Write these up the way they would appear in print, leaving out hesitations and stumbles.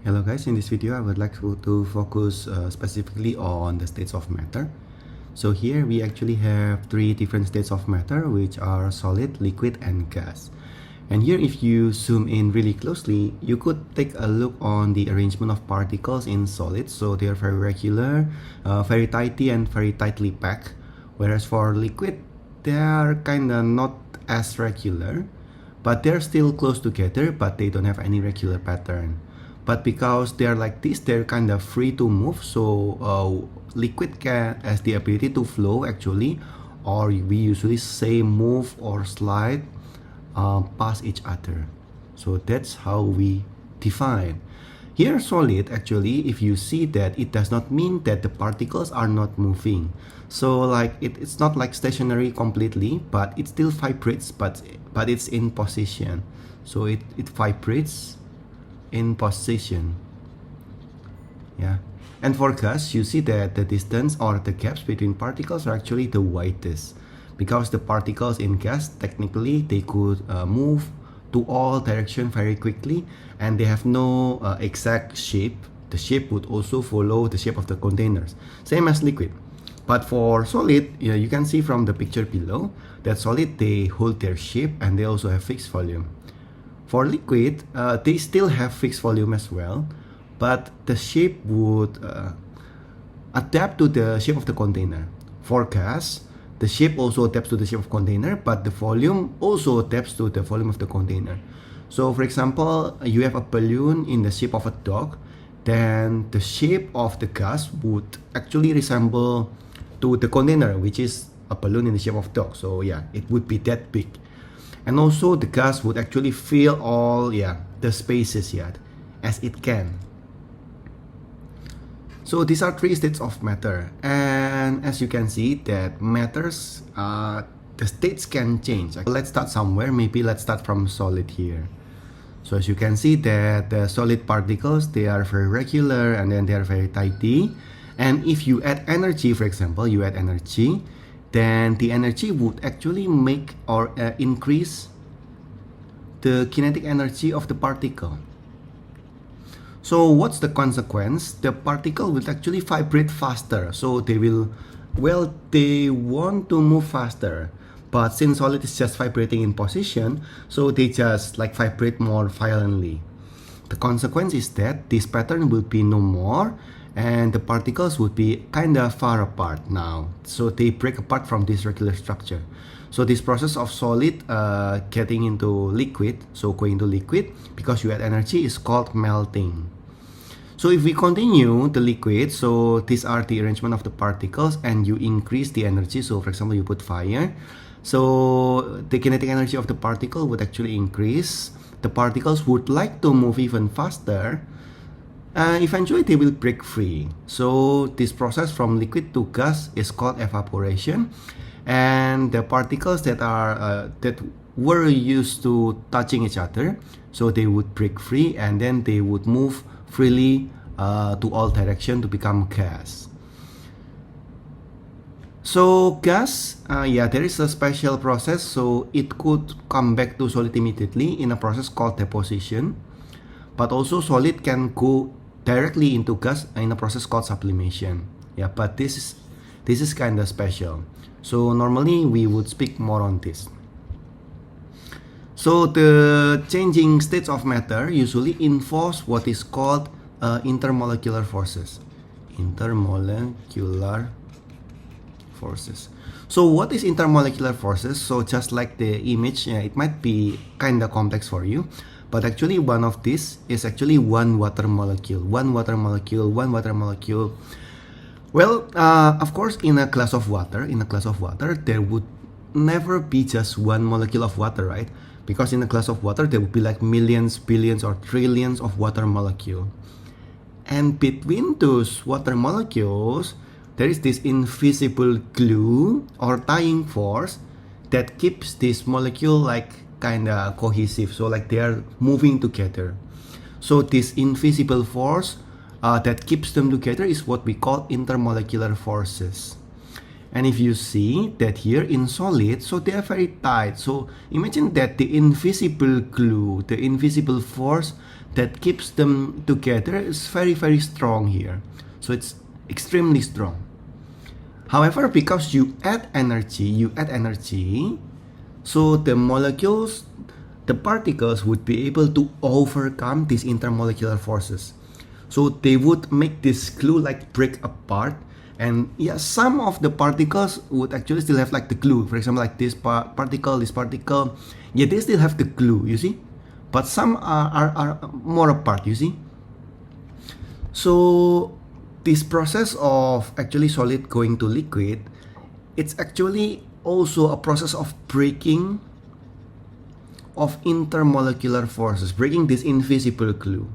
Hello guys, in this video I would like to focus specifically on the states of matter. So here we actually have three different states of matter, which are solid, liquid and gas. And here if you zoom in really closely, you could take a look on the arrangement of particles in solids. So they are very regular, very tidy and very tightly packed. Whereas for liquid, they are kind of not as regular, but they're still close together, but they don't have any regular pattern. But because they're like this, they're kind of free to move. So liquid has the ability to flow actually, or we usually say move or slide past each other. So that's how we define. Here solid, actually, if you see that, it does not mean that the particles are not moving. So like it's not like stationary completely, but it still vibrates, but it's in position. So it vibrates in position. Yeah. And for gas, you see that the distance or the gaps between particles are actually the widest, because the particles in gas, technically they could move to all directions very quickly, and they have no exact shape. The shape would also follow the shape of the containers, same as liquid. But for solid, you can see from the picture below that solid, they hold their shape and they also have fixed volume. For liquid, they still have fixed volume as well, but the shape would adapt to the shape of the container. For gas, the shape also adapts to the shape of container, but the volume also adapts to the volume of the container. So for example, you have a balloon in the shape of a dog, then the shape of the gas would actually resemble to the container, which is a balloon in the shape of dog. So yeah, it would be that big. And also the gas would actually fill all the spaces as it can. So these are three states of matter, and as you can see that matters, the states can change. Let's start somewhere. Maybe let's start from solid here. So as you can see that the solid particles, they are very regular and then they are very tidy. And if you add energy, for example, you add energy, then the energy would actually make or increase the kinetic energy of the particle. So what's the consequence? The particle will actually vibrate faster. So they want to move faster. But since solid is just vibrating in position, so they just like vibrate more violently. The consequence is that this pattern will be no more, and the particles would be kind of far apart now. So they break apart from this regular structure. So this process of solid getting into liquid, so going to liquid, because you add energy, is called melting. So if we continue the liquid, so these are the arrangement of the particles, and you increase the energy. So for example, you put fire. So the kinetic energy of the particle would actually increase. The particles would like to move even faster. Eventually they will break free. So this process from liquid to gas is called evaporation. And the particles that were used to touching each other, so they would break free and then they would move freely to all directions to become gas. So gas, there is a special process, so it could come back to solid immediately in a process called deposition. But also solid can go directly into gas in a process called sublimation. But this is kind of special. So normally we would speak more on this. So the changing states of matter usually involves what is called intermolecular forces. Intermolecular forces. So what is intermolecular forces? So just like the image, it might be kind of complex for you, but actually one of these is actually one water molecule. One water molecule. Well, of course, in a glass of water, there would never be just one molecule of water, right? Because in a glass of water, there would be like millions, billions, or trillions of water molecules. And between those water molecules, there is this invisible glue or tying force that keeps this molecule like kind of cohesive. So like they are moving together. So this invisible force that keeps them together is what we call intermolecular forces. And if you see that here in solid, so they are very tight. So imagine that the invisible glue, the invisible force that keeps them together is very, very strong here. So it's extremely strong. However, because you add energy, so the molecules, the particles would be able to overcome these intermolecular forces. So they would make this glue like break apart. And yeah, some of the particles would actually still have like the glue. For example, like this particle, yeah, they still have the glue, you see. But some are more apart, you see. So this process of actually solid going to liquid, it's actually also a process of breaking of intermolecular forces, breaking this invisible glue.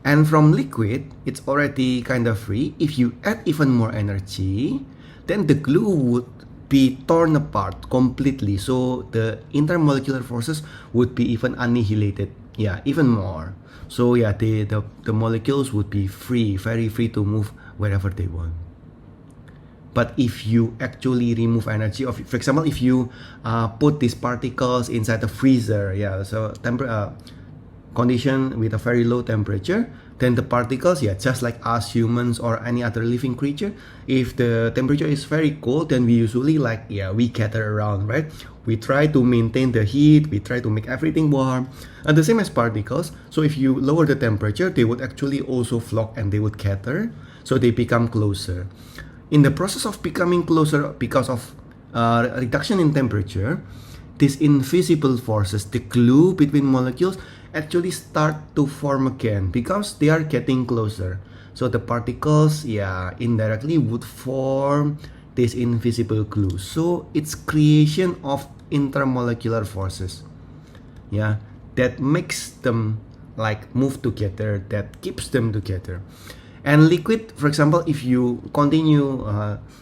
And from liquid, it's already kind of free. If you add even more energy, then the glue would be torn apart completely. So the intermolecular forces would be even annihilated. Yeah, even more. So yeah, the molecules would be free, very free to move wherever they want. But if you actually remove energy, of, for example, if you put these particles inside the freezer, yeah, so condition with a very low temperature, then the particles, yeah, just like us humans or any other living creature, if the temperature is very cold, then we usually like, yeah, we gather around, right? We try to maintain the heat, we try to make everything warm, and the same as particles. So if you lower the temperature, they would actually also flock and they would gather, so they become closer. In the process of becoming closer because of reduction in temperature, these invisible forces, the glue between molecules, actually start to form again because they are getting closer. So the particles, yeah, indirectly would form this invisible glue. So it's creation of intermolecular forces, yeah, that makes them like move together, that keeps them together. And liquid, for example, if you continue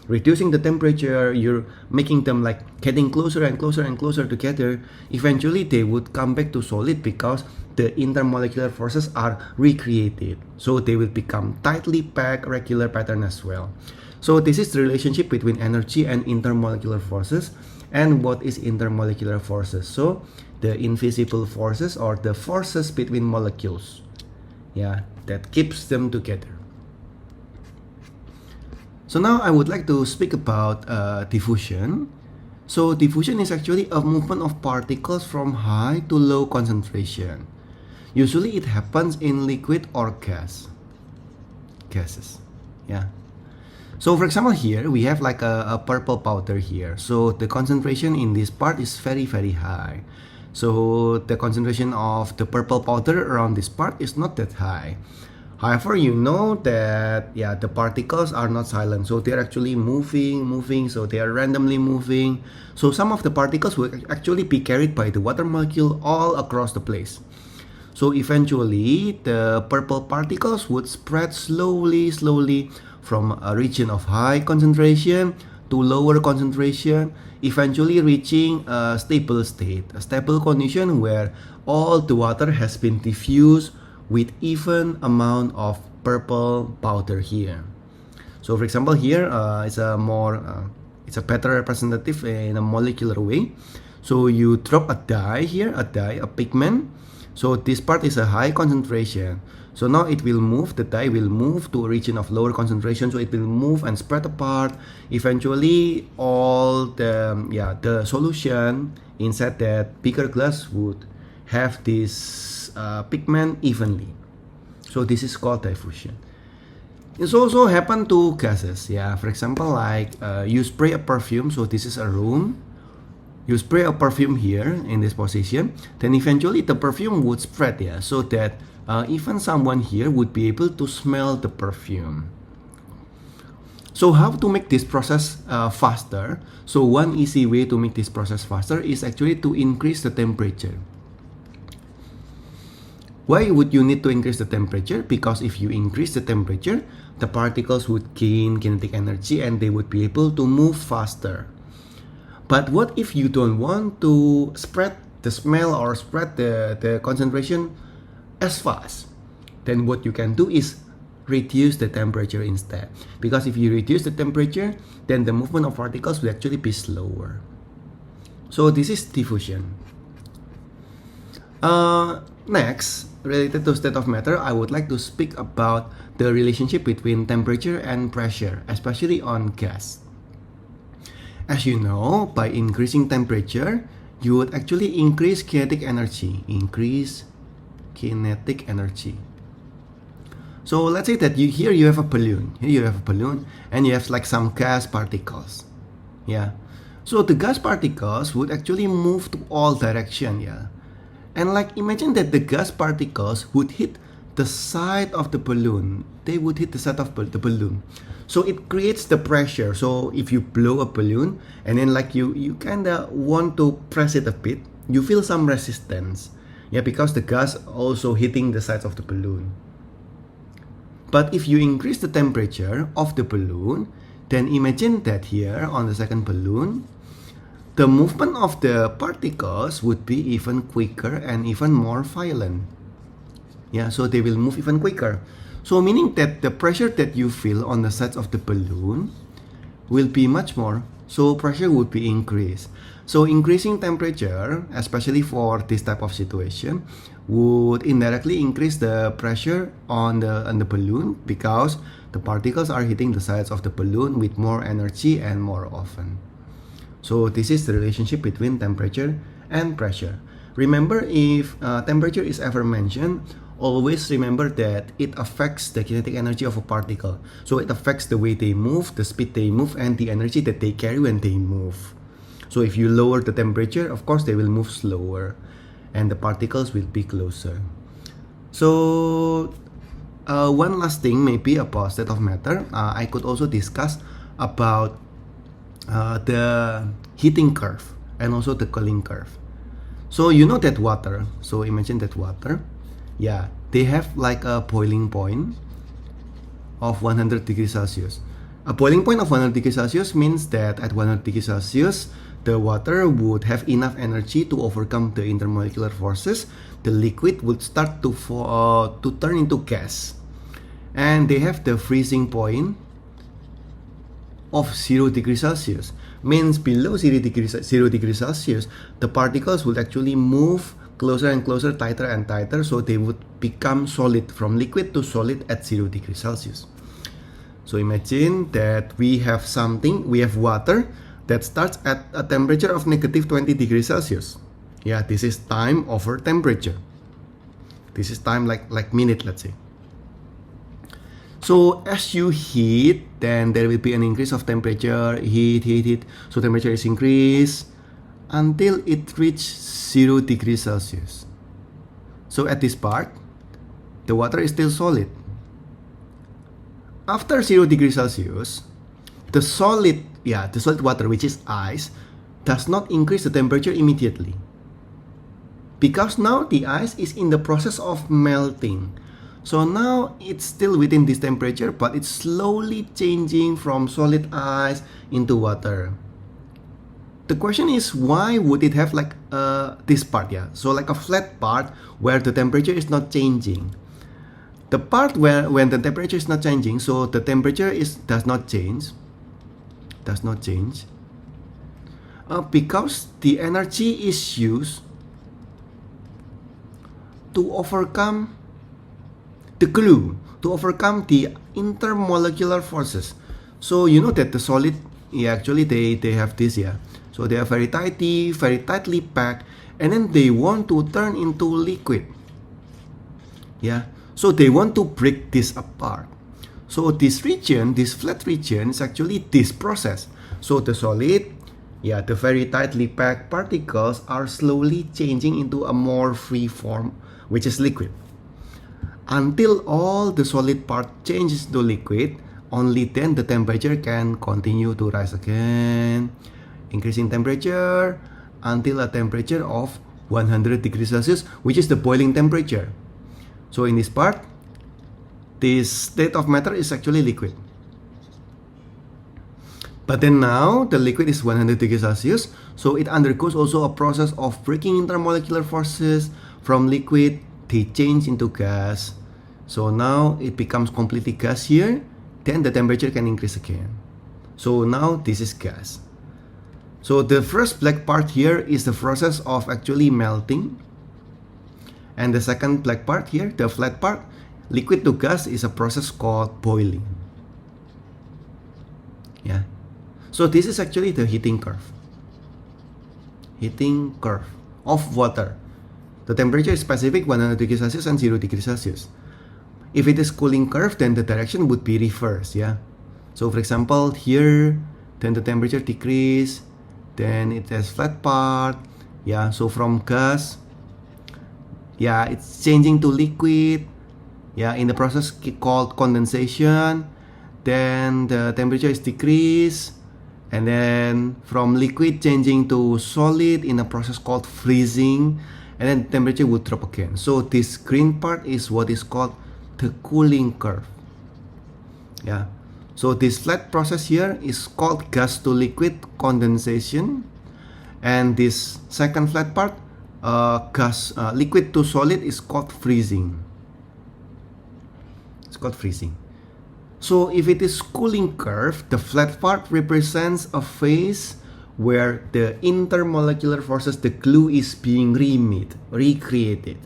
reducing the temperature, you're making them like getting closer and closer and closer together, eventually they would come back to solid because the intermolecular forces are recreated. So they will become tightly packed, regular pattern as well. So this is the relationship between energy and intermolecular forces. And what is intermolecular forces? So the invisible forces or the forces between molecules, yeah, that keeps them together. So now I would like to speak about diffusion. So diffusion is actually a movement of particles from high to low concentration. Usually it happens in liquid or gases. Yeah. So for example here we have like a purple powder here. So the concentration in this part is very, very high. So the concentration of the purple powder around this part is not that high. However, you know that, yeah, the particles are not silent, so they're actually moving, so they are randomly moving. So some of the particles will actually be carried by the water molecule all across the place. So eventually, the purple particles would spread slowly from a region of high concentration to lower concentration, eventually reaching a stable state, a stable condition where all the water has been diffused with even amount of purple powder here. So for example here it's a better representative in a molecular way. So you drop a dye here, a pigment. So this part is a high concentration. So now it will move, the dye will move to a region of lower concentration. So it will move and spread apart. Eventually all the solution inside that bigger glass would have this pigment evenly. So this is called diffusion. It's also happen to gases. Yeah, for example, like you spray a perfume. So this is a room. You spray a perfume here in this position. Then eventually the perfume would spread, yeah, so that even someone here would be able to smell the perfume. So how to make this process faster? So one easy way to make this process faster is actually to increase the temperature. Why would you need to increase the temperature? Because if you increase the temperature, the particles would gain kinetic energy and they would be able to move faster. But what if you don't want to spread the smell or spread the concentration as fast? Then what you can do is reduce the temperature instead. Because if you reduce the temperature, then the movement of particles will actually be slower. So this is diffusion. Next, related to state of matter, I would like to speak about the relationship between temperature and pressure, especially on gas. As you know, by increasing temperature, you would actually increase kinetic energy. So let's say that here you have a balloon. Here you have a balloon, and you have like some gas particles. Yeah. So the gas particles would actually move to all direction. Yeah. And like imagine that the gas particles would hit the side of the balloon. They would hit the side of the balloon. So it creates the pressure. So if you blow a balloon and then like you kind of want to press it a bit, you feel some resistance. Yeah, because the gas also hitting the sides of the balloon. But if you increase the temperature of the balloon, then imagine that here on the second balloon, the movement of the particles would be even quicker and even more violent. Yeah, so they will move even quicker. So meaning that the pressure that you feel on the sides of the balloon will be much more. So pressure would be increased. So increasing temperature, especially for this type of situation, would indirectly increase the pressure on the balloon because the particles are hitting the sides of the balloon with more energy and more often. So this is the relationship between temperature and pressure. Remember, if temperature is ever mentioned, always remember that it affects the kinetic energy of a particle. So it affects the way they move, the speed they move, and the energy that they carry when they move. So if you lower the temperature, of course they will move slower and the particles will be closer. So one last thing maybe about state of matter, I could also discuss about the heating curve and also the cooling curve. So you know that water, so imagine that water, yeah, they have like a boiling point of 100 degrees Celsius. A boiling point of 100 degrees Celsius means that at 100 degrees Celsius, the water would have enough energy to overcome the intermolecular forces. The liquid would start to turn into gas. And they have the freezing point of 0 degrees Celsius. Means below 0 degrees Celsius, the particles would actually move closer and closer, tighter and tighter, so they would become solid, from liquid to solid at 0 degrees Celsius. So imagine that we have water that starts at a temperature of negative 20 degrees Celsius. Yeah, this is time over temperature. This is time like minute, let's say. So as you heat, then there will be an increase of temperature, heat. So temperature is increased until it reaches 0 degrees Celsius. So at this part, the water is still solid. After 0 degrees Celsius, the solid water, which is ice, does not increase the temperature immediately. Because now the ice is in the process of melting. So now it's still within this temperature, but it's slowly changing from solid ice into water. The question is, why would it have like this part, yeah? So like a flat part where the temperature is not changing. The part where when the temperature is not changing, so the temperature does not change. Because the energy is used to overcome the glue, to overcome the intermolecular forces. So you know that the solid, yeah, actually they have this, yeah. So they are very tightly packed, and then they want to turn into liquid. Yeah. So they want to break this apart. So this region, this flat region, is actually this process. So the solid, yeah, the very tightly packed particles are slowly changing into a more free form, which is liquid. Until all the solid part changes to liquid, only then the temperature can continue to rise again, increasing temperature until a temperature of 100 degrees Celsius, which is the boiling temperature. So in this part, this state of matter is actually liquid. But then now the liquid is 100 degrees Celsius, so it undergoes also a process of breaking intermolecular forces. From liquid, they change into gas. So now it becomes completely gas here, then the temperature can increase again. So now this is gas. So the first black part here is the process of actually melting. And the second black part here, the flat part, liquid to gas, is a process called boiling. Yeah. So this is actually the heating curve. Heating curve of water. The temperature is specific 100 degrees Celsius and 0 degrees Celsius. If it is cooling curve, then the direction would be reversed, yeah. So for example, here, then the temperature decrease, then it has flat part, yeah. So from gas, yeah, it's changing to liquid, yeah, in the process called condensation. Then the temperature is decreased, and then from liquid changing to solid in a process called freezing, and then temperature would drop again. So this green part is what is called the cooling curve. Yeah. So this flat process here is called gas to liquid condensation, and this second flat part, liquid to solid, is called freezing. It's called freezing. So if it is cooling curve, the flat part represents a phase where the intermolecular forces, the glue, is being recreated.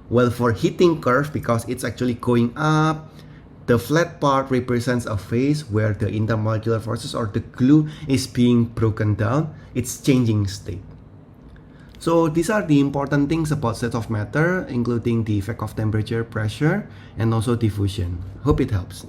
Well, for heating curve, because it's actually going up, the flat part represents a phase where the intermolecular forces or the glue is being broken down. It's changing state. So these are the important things about state of matter, including the effect of temperature, pressure, and also diffusion. Hope it helps.